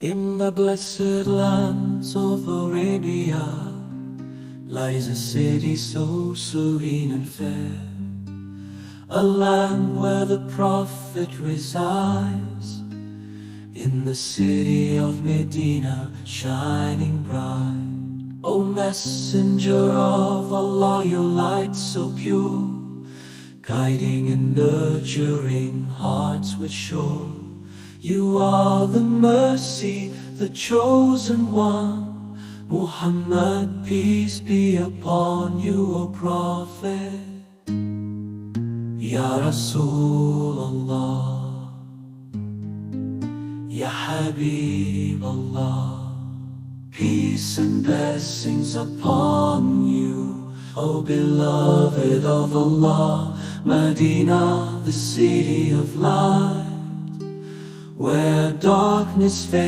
In the blessed lands of Arabia lies a city so serene and fair, a land where the Prophet resides, in the city of Medina shining bright. O Messenger of Allah, your light so pure, guiding and nurturing hearts with sure. You are the mercy, the chosen one, Muhammad, peace be upon you, O Prophet. Ya Rasulullah, Ya Habib Allah, peace and blessings upon you, O beloved of Allah. Medina, the city of light, where darkness fades.